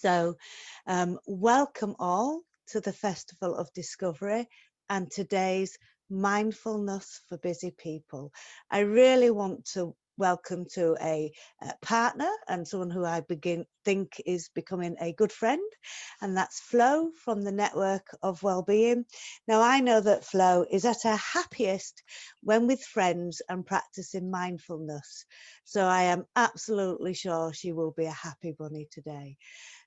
So welcome all to the Festival of Discovery and today's Mindfulness for Busy People. I really want to welcome to a partner and someone who I think is becoming a good friend, and that's Flo from the Network of Wellbeing. Now, I know that Flo is at her happiest when with friends and practicing mindfulness, so I am absolutely sure she will be a happy bunny today.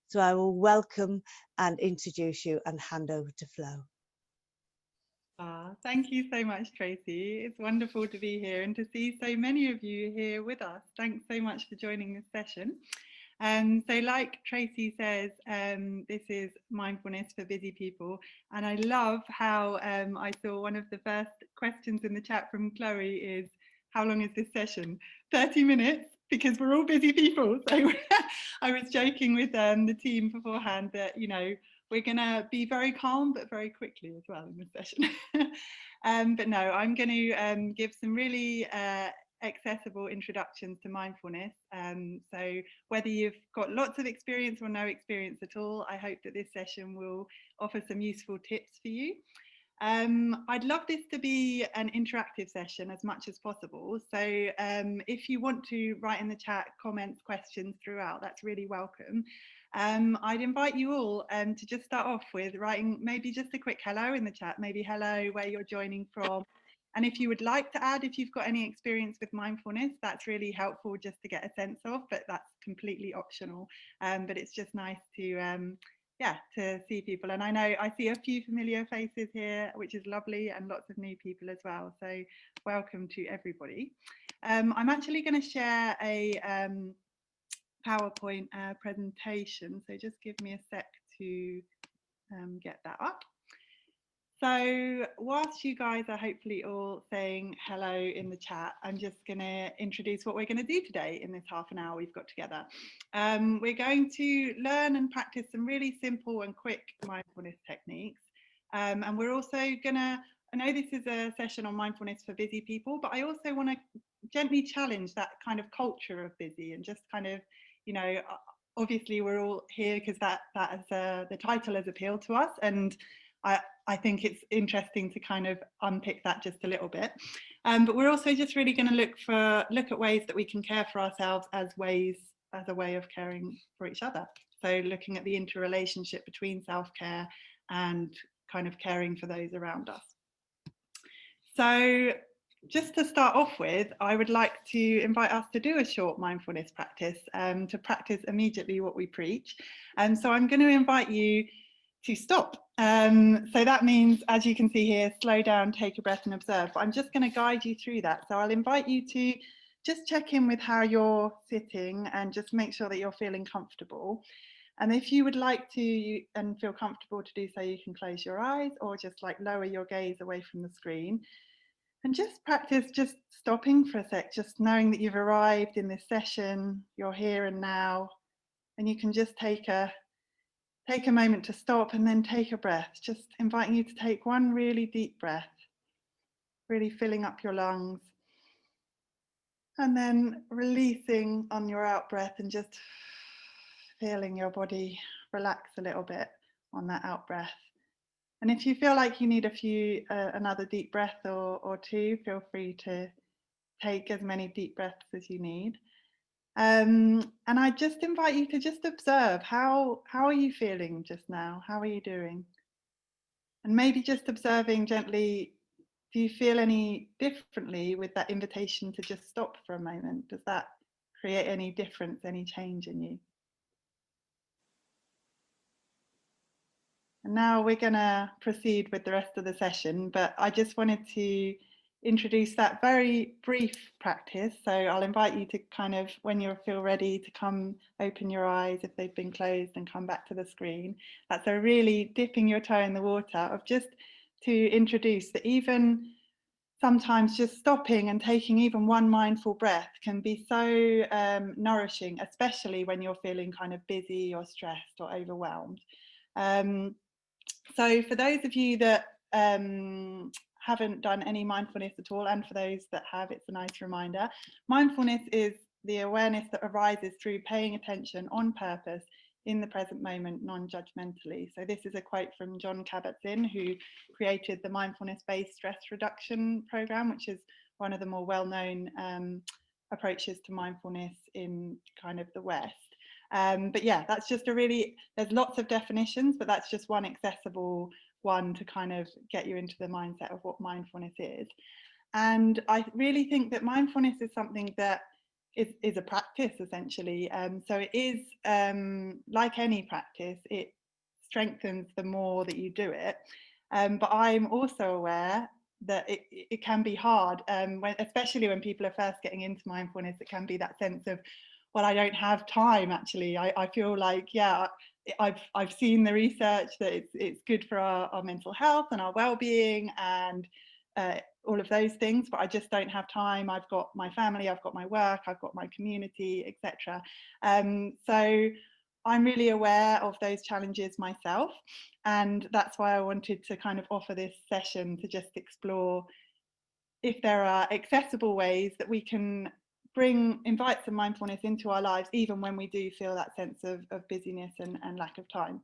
So I will welcome and introduce you and hand over to Flo. Thank you so much, Tracy. It's wonderful to be here and to see so many of you here with us. Thanks so much for joining this session. So like Tracy says, this is Mindfulness for Busy People. And I love how I saw one of the first questions in the chat from Chloe is, how long is this session? 30 minutes, because we're all busy people. So I was joking with the team beforehand that, you know, we're going to be very calm, but very quickly as well in this session. But no, I'm going to give some really accessible introductions to mindfulness. So whether you've got lots of experience or no experience at all, I hope that this session will offer some useful tips for you. I'd love this to be an interactive session as much as possible. So if you want to write in the chat comments, questions throughout, that's really welcome. I'd invite you all to just start off with writing maybe just a quick hello in the chat, maybe hello, where you're joining from. And if you would like to add, if you've got any experience with mindfulness, that's really helpful just to get a sense of, but that's completely optional. But it's just nice to to see people. And I know I see a few familiar faces here, which is lovely, and lots of new people as well. So welcome to everybody. I'm actually going to share a PowerPoint presentation. So just give me a sec to get that up. So whilst you guys are hopefully all saying hello in the chat, I'm just going to introduce what we're going to do today in this half an hour we've got together. We're going to learn and practice some really simple and quick mindfulness techniques. And we're also going to, I know this is a session on mindfulness for busy people, but I also want to gently challenge that kind of culture of busy and just kind of, you know, obviously we're all here because that is the title has appealed to us, and I think it's interesting to kind of unpick that just a little bit. But we're also just really going to look at ways that we can care for ourselves as a way of caring for each other. So looking at the interrelationship between self-care and kind of caring for those around us. So just to start off with, I would like to invite us to do a short mindfulness practice, to practice immediately what we preach. So I'm going to invite you to stop. So that means, as you can see here, slow down, take a breath and observe. But I'm just going to guide you through that. So I'll invite you to just check in with how you're sitting and just make sure that you're feeling comfortable. And if you would like to and feel comfortable to do so, you can close your eyes or just like lower your gaze away from the screen. And just practice just stopping for a sec, just knowing that you've arrived in this session, you're here and now, and you can just take a moment to stop and then take a breath, just inviting you to take one really deep breath, really filling up your lungs, and then releasing on your out breath and just feeling your body relax a little bit on that out breath. And if you feel like you need another deep breath or two, feel free to take as many deep breaths as you need. And I just invite you to just observe how are you feeling just now? How are you doing? And maybe just observing gently, do you feel any differently with that invitation to just stop for a moment? Does that create any difference, any change in you? And now we're going to proceed with the rest of the session, but I just wanted to introduce that very brief practice. So I'll invite you to kind of, when you feel ready, to come open your eyes if they've been closed and come back to the screen. That's a really dipping your toe in the water of just to introduce that even sometimes just stopping and taking even one mindful breath can be so nourishing, especially when you're feeling kind of busy or stressed or overwhelmed. So for those of you that haven't done any mindfulness at all, and for those that have, it's a nice reminder. Mindfulness is the awareness that arises through paying attention on purpose in the present moment, non-judgmentally. So this is a quote from John Kabat-Zinn, who created the mindfulness-based stress reduction program, which is one of the more well-known approaches to mindfulness in kind of the West. But yeah, that's just there's lots of definitions, but that's just one accessible one to kind of get you into the mindset of what mindfulness is. And I really think that mindfulness is something that is a practice, essentially. So it is, like any practice, it strengthens the more that you do it. But I'm also aware that it can be hard, especially when people are first getting into mindfulness. It can be that sense of, well, I don't have time, actually. I feel like, yeah, I've seen the research that it's good for our mental health and our well-being and all of those things, but I just don't have time. I've got my family, I've got my work, I've got my community, etc. So I'm really aware of those challenges myself, and that's why I wanted to kind of offer this session to just explore if there are accessible ways that we can invite some mindfulness into our lives, even when we do feel that sense of busyness and lack of time.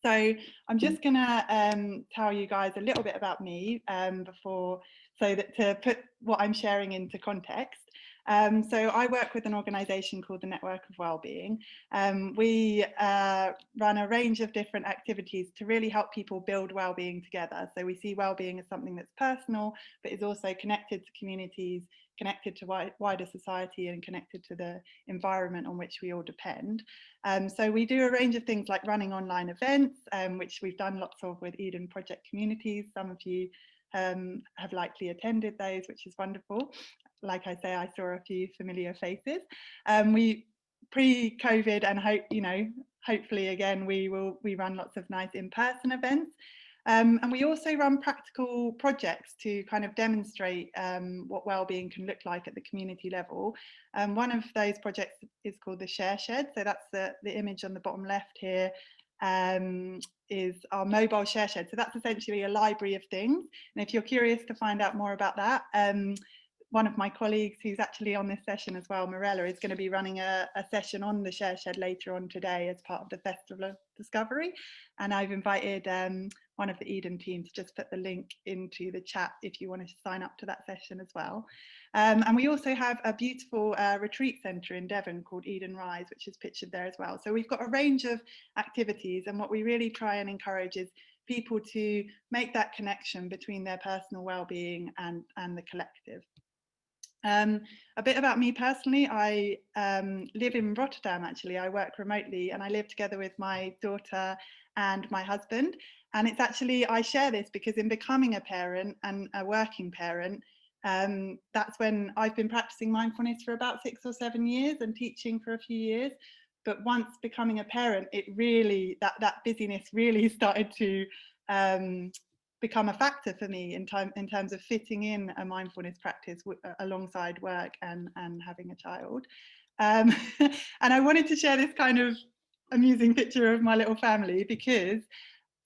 So I'm just going to tell you guys a little bit about me before, so that to put what I'm sharing into context. So I work with an organisation called the Network of Wellbeing. We run a range of different activities to really help people build wellbeing together. So we see wellbeing as something that's personal, but is also connected to communities, connected to wider society, and connected to the environment on which we all depend. So we do a range of things like running online events, which we've done lots of with Eden Project communities. Some of you have likely attended those, which is wonderful. Like I say, I saw a few familiar faces. We pre-COVID, and hopefully again we run lots of nice in-person events. And we also run practical projects to kind of demonstrate what wellbeing can look like at the community level. One of those projects is called the Share Shed. So that's the image on the bottom left here, is our mobile share shed. So that's essentially a library of things. And if you're curious to find out more about that, one of my colleagues who's actually on this session as well, Morella, is going to be running a session on the Share Shed later on today as part of the Festival of Discovery. And I've invited one of the Eden team to just put the link into the chat if you want to sign up to that session as well. And we also have a beautiful retreat centre in Devon called Eden Rise, which is pictured there as well. So we've got a range of activities, and what we really try and encourage is people to make that connection between their personal well-being and the collective. A bit about me personally, I live in Rotterdam actually. I work remotely and I live together with my daughter and my husband. And it's actually, I share this because in becoming a parent and a working parent, that's when I've been practicing mindfulness for about 6 or 7 years and teaching for a few years. But once becoming a parent, it really, that busyness really started to become a factor for me in terms of fitting in a mindfulness practice alongside work and having a child. And I wanted to share this kind of amusing picture of my little family, because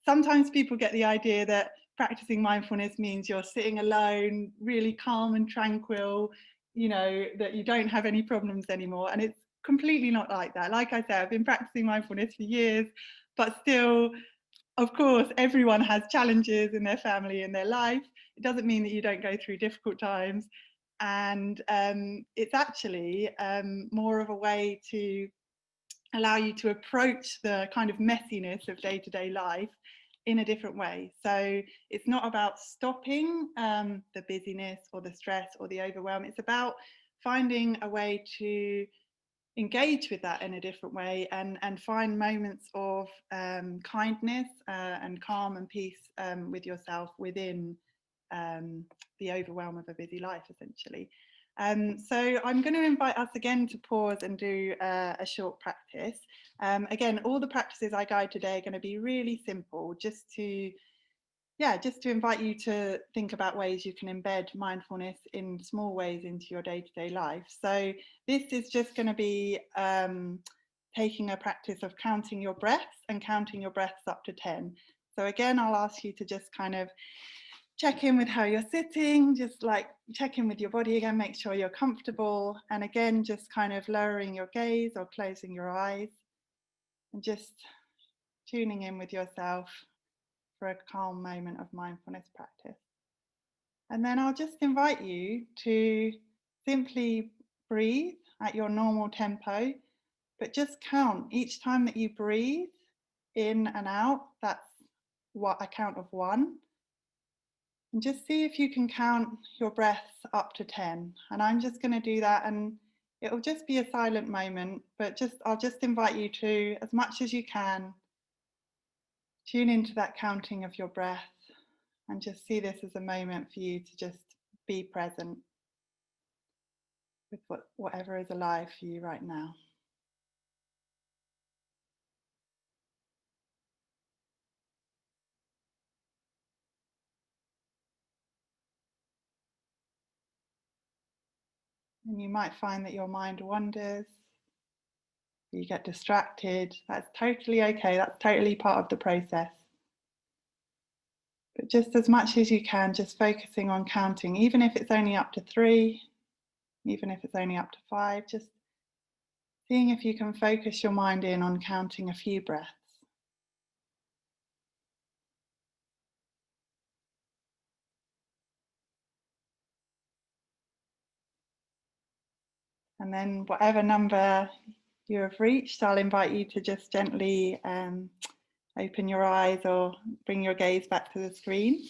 sometimes people get the idea that practicing mindfulness means you're sitting alone, really calm and tranquil, that you don't have any problems anymore. And it's completely not like that. Like I said, I've been practicing mindfulness for years, but still, of course, everyone has challenges in their family and their life. It doesn't mean that you don't go through difficult times. And it's actually more of a way to allow you to approach the kind of messiness of day-to-day life in a different way. So it's not about stopping the busyness or the stress or the overwhelm. It's about finding a way to engage with that in a different way and find moments of kindness and calm and peace with yourself within the overwhelm of a busy life, essentially. So I'm going to invite us again to pause and do a short practice. Again, all the practices I guide today are going to be really simple, just to invite you to think about ways you can embed mindfulness in small ways into your day-to-day life. So this is just going to be taking a practice of counting your breaths and counting your breaths up to 10. So again, I'll ask you to just kind of check in with how you're sitting, just like check in with your body again, make sure you're comfortable. And again, just kind of lowering your gaze or closing your eyes. and just tuning in with yourself for a calm moment of mindfulness practice. And then I'll just invite you to simply breathe at your normal tempo, but just count each time that you breathe in and out. That's a count of 1. And just see if you can count your breaths up to 10. And I'm just going to do that, and it'll just be a silent moment, but I'll just invite you to, as much as you can, tune into that counting of your breath and just see this as a moment for you to just be present with whatever is alive for you right now. And you might find that your mind wanders, you get distracted. That's totally okay. That's totally part of the process. But just as much as you can, just focusing on counting, even if it's only up to 3, even if it's only up to 5, just seeing if you can focus your mind in on counting a few breaths. And then whatever number you have reached, I'll invite you to just gently open your eyes or bring your gaze back to the screen.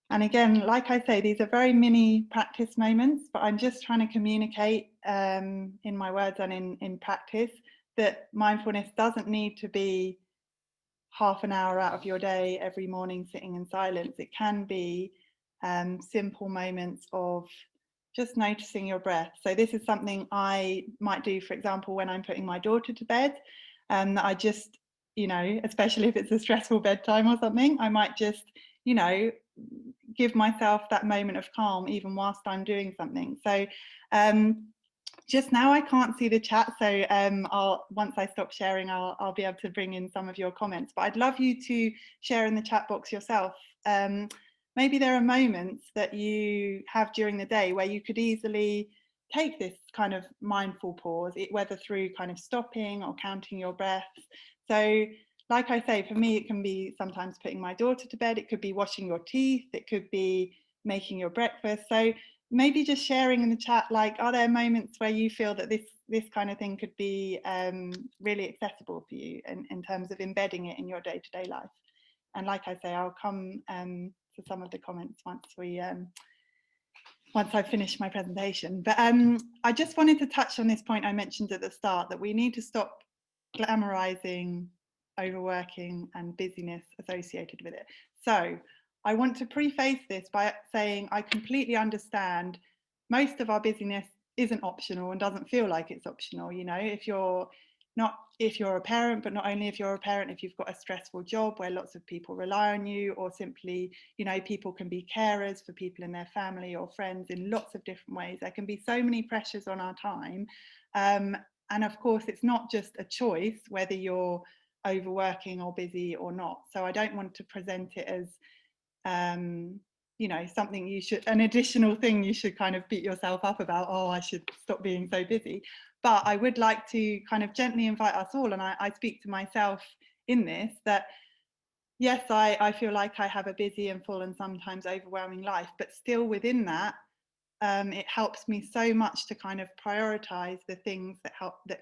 And again, like I say, these are very mini practice moments, but I'm just trying to communicate in my words and in practice that mindfulness doesn't need to be half an hour out of your day every morning sitting in silence. It can be simple moments of just noticing your breath. So this is something I might do, for example, when I'm putting my daughter to bed, that I just, especially if it's a stressful bedtime or something, I might just, give myself that moment of calm even whilst I'm doing something. So just now I can't see the chat, so once I stop sharing, I'll be able to bring in some of your comments. But I'd love you to share in the chat box yourself. Maybe there are moments that you have during the day where you could easily take this kind of mindful pause, whether through kind of stopping or counting your breaths. So like I say, for me, it can be sometimes putting my daughter to bed. It could be washing your teeth. It could be making your breakfast. So maybe just sharing in the chat, like, are there moments where you feel that this kind of thing could be really accessible for you in terms of embedding it in your day-to-day life? And like I say, I'll come to some of the comments once I finish my presentation. But I just wanted to touch on this point I mentioned at the start, that we need to stop glamorizing overworking and busyness associated with it. So I want to preface this by saying I completely understand most of our busyness isn't optional and doesn't feel like it's optional. If you're a parent, but not only if you're a parent, if you've got a stressful job where lots of people rely on you, or simply, people can be carers for people in their family or friends in lots of different ways. There can be so many pressures on our time. And of course, it's not just a choice whether you're overworking or busy or not. So I don't want to present it as something an additional thing you should kind of beat yourself up about. Oh, I should stop being so busy. But I would like to kind of gently invite us all, and I speak to myself in this, that yes, I feel like I have a busy and full and sometimes overwhelming life, but still within that, it helps me so much to kind of prioritize the things that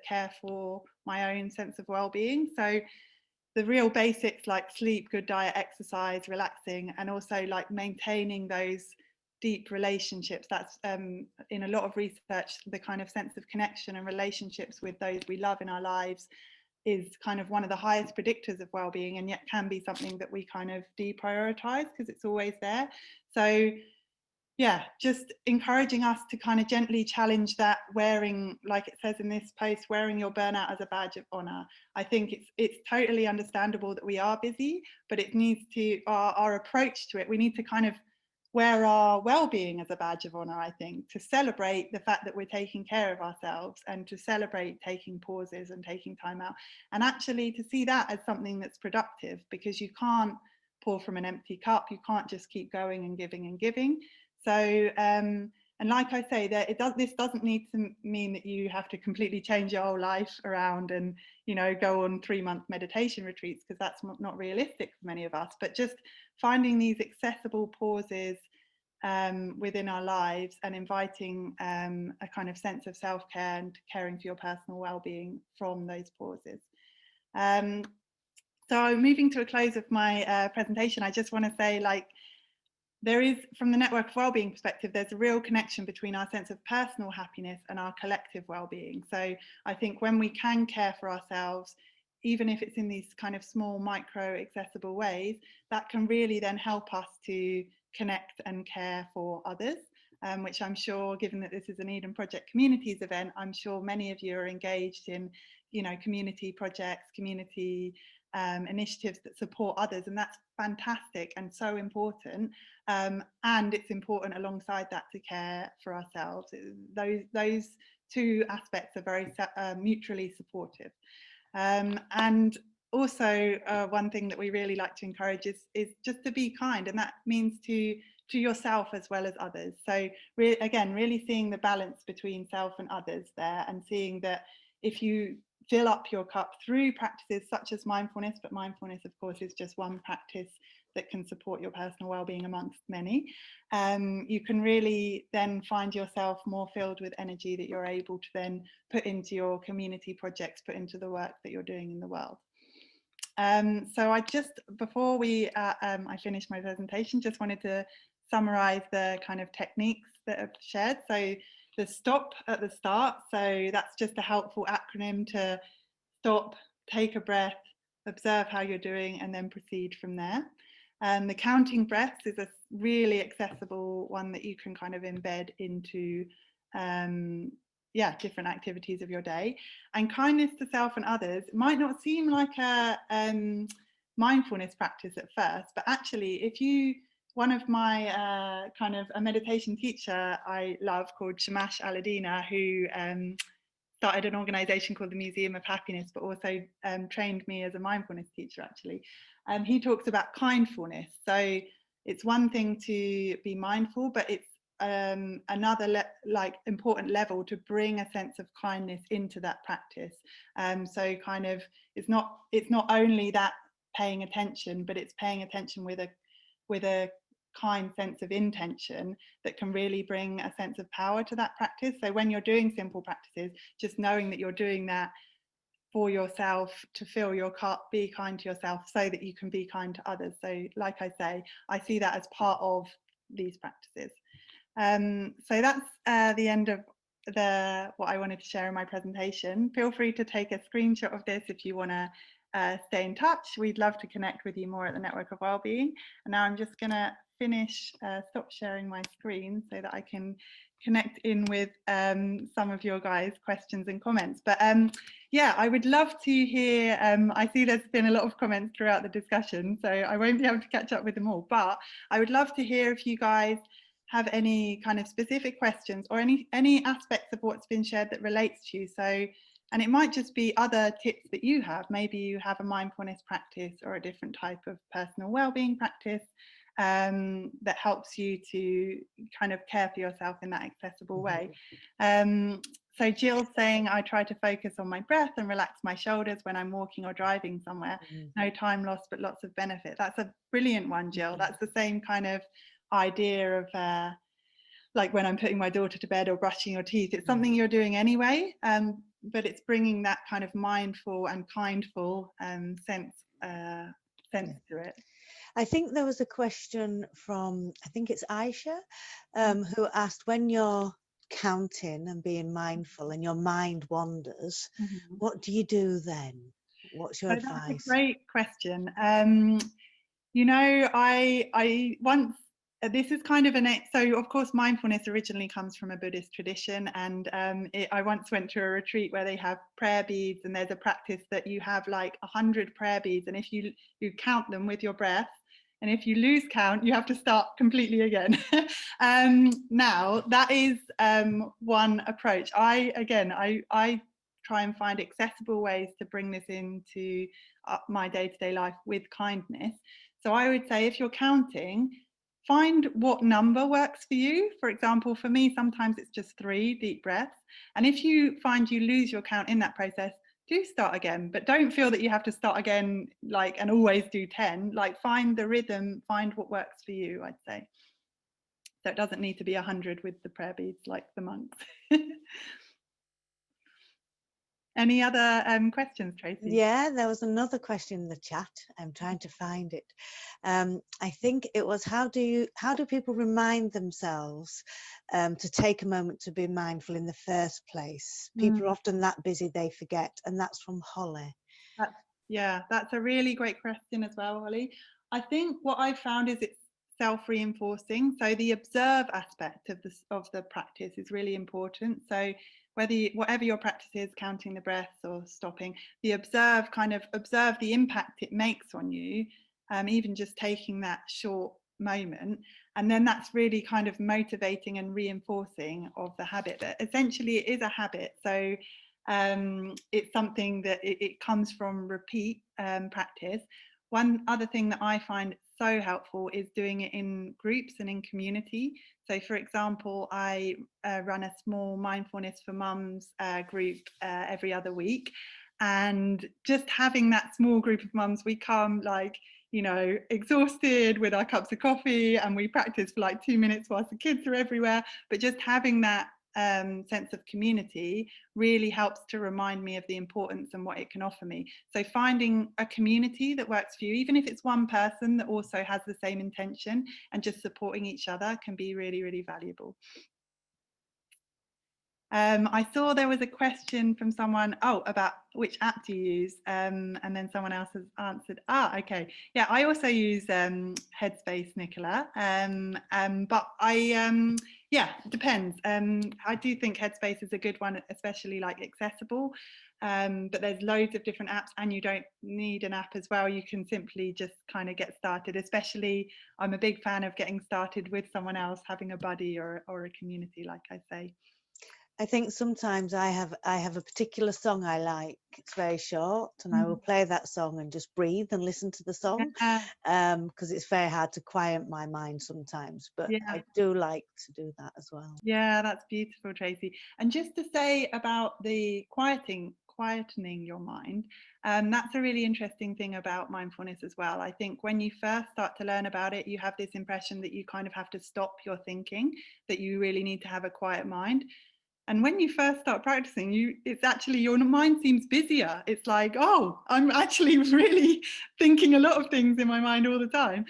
care for my own sense of well-being. So the real basics like sleep, good diet, exercise, relaxing, and also like maintaining those deep relationships. That's in a lot of research, the kind of sense of connection and relationships with those we love in our lives is kind of one of the highest predictors of well-being, and yet can be something that we kind of deprioritize because it's always there. So yeah, just encouraging us to kind of gently challenge that, wearing, like it says in this post, wearing your burnout as a badge of honor. I think it's totally understandable that we are busy, but it needs to, our approach to it, we need to kind of wear our well-being as a badge of honor, I think, to celebrate the fact that we're taking care of ourselves, and to celebrate taking pauses and taking time out, and actually to see that as something that's productive, because you can't pour from an empty cup. You can't just keep going and giving and giving. So And like I say, this doesn't need to mean that you have to completely change your whole life around and, you know, go on 3-month meditation retreats, because that's not realistic for many of us. But just finding these accessible pauses within our lives and inviting a kind of sense of self-care and caring for your personal well-being from those pauses. So moving to a close of my presentation, I just want to say, like, there is, from the Network of Wellbeing perspective, there's a real connection between our sense of personal happiness and our collective well-being. So I think when we can care for ourselves, even if it's in these kind of small, micro, accessible ways, that can really then help us to connect and care for others, which I'm sure, given that this is an Eden Project Communities event, I'm sure many of you are engaged in, you know, community projects, community initiatives that support others, and that's fantastic and so important. And it's important alongside that to care for ourselves. Those two aspects are very mutually supportive. And also one thing that we really like to encourage is just to be kind, and that means to yourself as well as others. So again, really seeing the balance between self and others there, and seeing that if you fill up your cup through practices such as mindfulness, but mindfulness of course is just one practice that can support your personal well-being amongst many, you can really then find yourself more filled with energy that you're able to then put into your community projects, put into the work that you're doing in the world. So I just, before I finish my presentation, just wanted to summarize the kind of techniques that I've shared. So the stop at the start, so that's just a helpful acronym to stop, take a breath, observe how you're doing, and then proceed from there. And the counting breaths is a really accessible one that you can kind of embed into different activities of your day. And kindness to self and others might not seem like a mindfulness practice at first, but actually, if you, one of my kind of a meditation teacher I love called Shamash Aladina, who started an organization called the Museum of Happiness, but also trained me as a mindfulness teacher, actually. He talks about kindfulness. So it's one thing to be mindful, but it's another important level to bring a sense of kindness into that practice. So kind of it's not only that paying attention, but it's paying attention with a kind sense of intention that can really bring a sense of power to that practice. So when you're doing simple practices, just knowing that you're doing that for yourself, to fill your cup, be kind to yourself so that you can be kind to others. So like I say, I see that as part of these practices. So that's the end of what I wanted to share in my presentation. Feel free to take a screenshot of this if you want to stay in touch. We'd love to connect with you more at the Network of Wellbeing. And now I'm just going to stop sharing my screen so that I can connect in with some of your guys' questions and comments. But yeah, I would love to hear, I see there's been a lot of comments throughout the discussion, so I won't be able to catch up with them all, but I would love to hear if you guys have any kind of specific questions or any aspects of what's been shared that relates to you. So, and it might just be other tips that you have. Maybe you have a mindfulness practice or a different type of personal well-being practice that helps you to kind of care for yourself in that accessible way. So Jill's saying, I try to focus on my breath and relax my shoulders when I'm walking or driving somewhere. No time lost, but lots of benefit. That's a brilliant one, Jill. That's the same kind of idea of like when I'm putting my daughter to bed or brushing your teeth. It's something you're doing anyway, but it's bringing that kind of mindful and kindful sense to it. I think there was a question from, I think it's Aisha, who asked, when you're counting and being mindful and your mind wanders, what do you do then? What's your advice? That's a great question. You know, I once, this is kind of so of course mindfulness originally comes from a Buddhist tradition, and I once went to a retreat where they have prayer beads, and there's a practice that you have like 100 prayer beads, and if you count them with your breath, and if you lose count, you have to start completely again. Now that is one approach. I try and find accessible ways to bring this into my day-to-day life with kindness. So I would say, if you're counting, find what number works for you. For example, for me, sometimes it's just 3 deep breaths. And if you find you lose your count in that process, do start again, but don't feel that you have to start again, like, and always do 10. Like, find the rhythm, find what works for you, I'd say. So it doesn't need to be 100 with the prayer beads like the monks. Any other questions, Tracy? Yeah, there was another question in the chat. I'm trying to find it. I think it was, how do people remind themselves to take a moment to be mindful in the first place? People are often that busy they forget, and that's from Holly. That's a really great question as well, Holly. I think what I've found is it's self-reinforcing. So the observe aspect of the practice is really important. So whatever your practice is, counting the breaths or stopping, observe the impact it makes on you, even just taking that short moment. And then that's really kind of motivating and reinforcing of the habit. But essentially it is a habit. So it's something that it comes from repeat practice. One other thing that I find so helpful is doing it in groups and in community. So for example, I run a small mindfulness for mums group every other week, and just having that small group of mums, we come like, you know, exhausted with our cups of coffee, and we practice for like 2 minutes whilst the kids are everywhere, but just having that sense of community really helps to remind me of the importance and what it can offer me. So finding a community that works for you, even if it's one person that also has the same intention, and just supporting each other can be really, really valuable. I saw there was a question from someone, about which app do you use? And then someone else has answered, okay. Yeah, I also use Headspace, Nicola. But it depends. I do think Headspace is a good one, especially like accessible. But there's loads of different apps, and you don't need an app as well. You can simply just kind of get started, especially I'm a big fan of getting started with someone else, having a buddy or a community, like I say. I think sometimes I have a particular song I like. It's very short, and I will play that song and just breathe and listen to the song, because it's very hard to quiet my mind sometimes. But I do like to do that as well. Yeah, that's beautiful, Tracy. And just to say about the quietening your mind, that's a really interesting thing about mindfulness as well. I think when you first start to learn about it, you have this impression that you kind of have to stop your thinking, that you really need to have a quiet mind. And when you first start practicing, it's actually, your mind seems busier. It's like, I'm actually really thinking a lot of things in my mind all the time,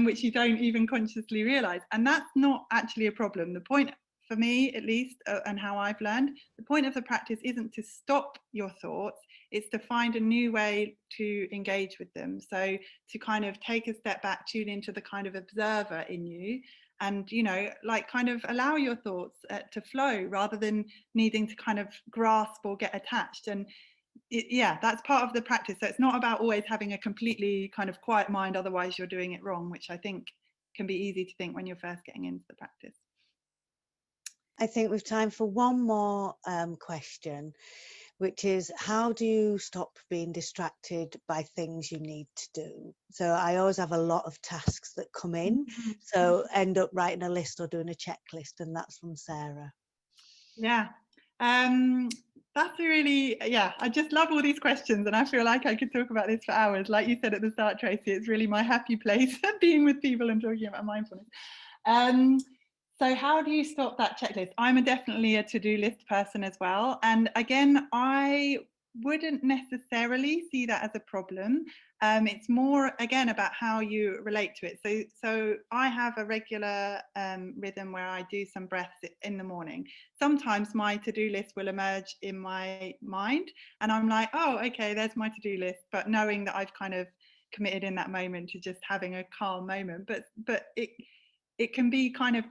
which you don't even consciously realize. And that's not actually a problem. The point, for me at least, and how I've learned, the point of the practice isn't to stop your thoughts, it's to find a new way to engage with them. So to kind of take a step back, tune into the kind of observer in you, and, you know, like kind of allow your thoughts to flow rather than needing to kind of grasp or get attached. And that's part of the practice. So it's not about always having a completely kind of quiet mind, otherwise you're doing it wrong, which I think can be easy to think when you're first getting into the practice. I think we've time for one more question, which is, how do you stop being distracted by things you need to do? So I always have a lot of tasks that come in, so end up writing a list or doing a checklist, and that's from Sarah. Yeah, that's really, I just love all these questions, and I feel like I could talk about this for hours. Like you said at the start, Tracy, it's really my happy place, being with people and talking about mindfulness. So how do you stop that checklist? I'm definitely a to-do list person as well. And again, I wouldn't necessarily see that as a problem. It's more, again, about how you relate to it. So I have a regular rhythm where I do some breaths in the morning. Sometimes my to-do list will emerge in my mind, and I'm like, okay, there's my to-do list. But knowing that I've kind of committed in that moment to just having a calm moment. But it can be kind of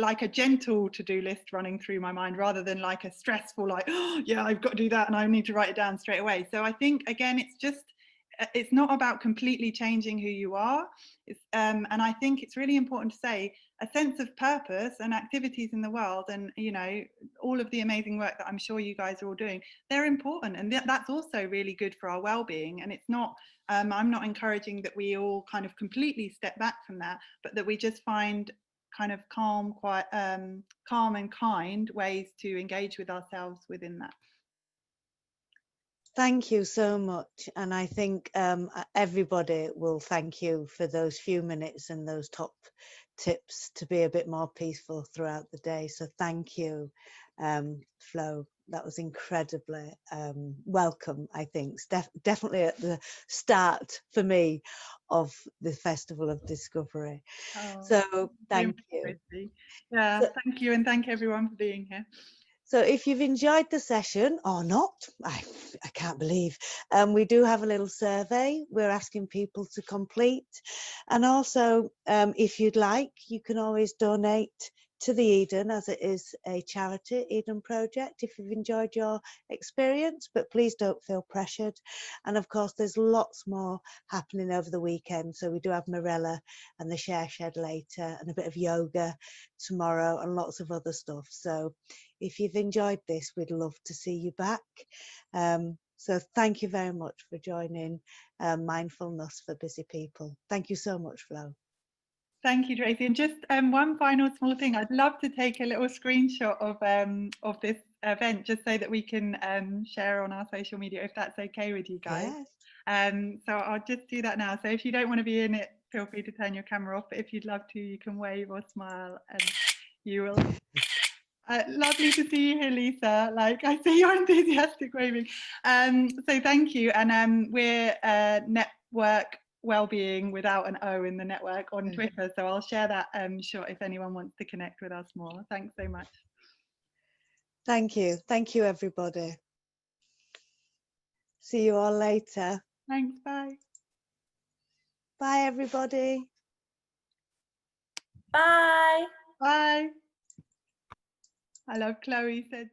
like a gentle to-do list running through my mind, rather than like a stressful, like, I've got to do that and I need to write it down straight away. So I think, again, it's just it's not about completely changing who you are. And I think it's really important to say a sense of purpose and activities in the world, and all of the amazing work that I'm sure you guys are all doing, they're important, and that's also really good for our well-being. And it's not, I'm not encouraging that we all kind of completely step back from that, but that we just find kind of calm and kind ways to engage with ourselves within that. Thank you so much. And I think everybody will thank you for those few minutes and those top tips to be a bit more peaceful throughout the day. So thank you, Flo. That was incredibly welcome, I think. Definitely at the start for me of the Festival of Discovery. So thank you. Yeah, thank you, and thank everyone for being here. So if you've enjoyed the session or not, I can't believe, we do have a little survey we're asking people to complete. And also, if you'd like, you can always donate to the Eden, as it is a charity, Eden Project, if you've enjoyed your experience, but please don't feel pressured. And of course, there's lots more happening over the weekend. So we do have Morella and the Share Shed later, and a bit of yoga tomorrow, and lots of other stuff. So if you've enjoyed this, we'd love to see you back. So thank you very much for joining Mindfulness for Busy People. Thank you so much, Flo. Thank you, Tracy. And just one final small thing, I'd love to take a little screenshot of this event, just so that we can share on our social media, if that's okay with you guys. Yes. So I'll just do that now. So if you don't want to be in it, feel free to turn your camera off. But if you'd love to, you can wave or smile, and you will. Lovely to see you here, Lisa. Like, I see your enthusiastic waving. So thank you. And we're Network Wellbeing without an O in the network on Twitter. So I'll share that shot if anyone wants to connect with us more. Thanks so much. Thank you. Thank you, everybody. See you all later. Thanks. Bye. Bye, everybody. Bye. Bye. I love Chloe said.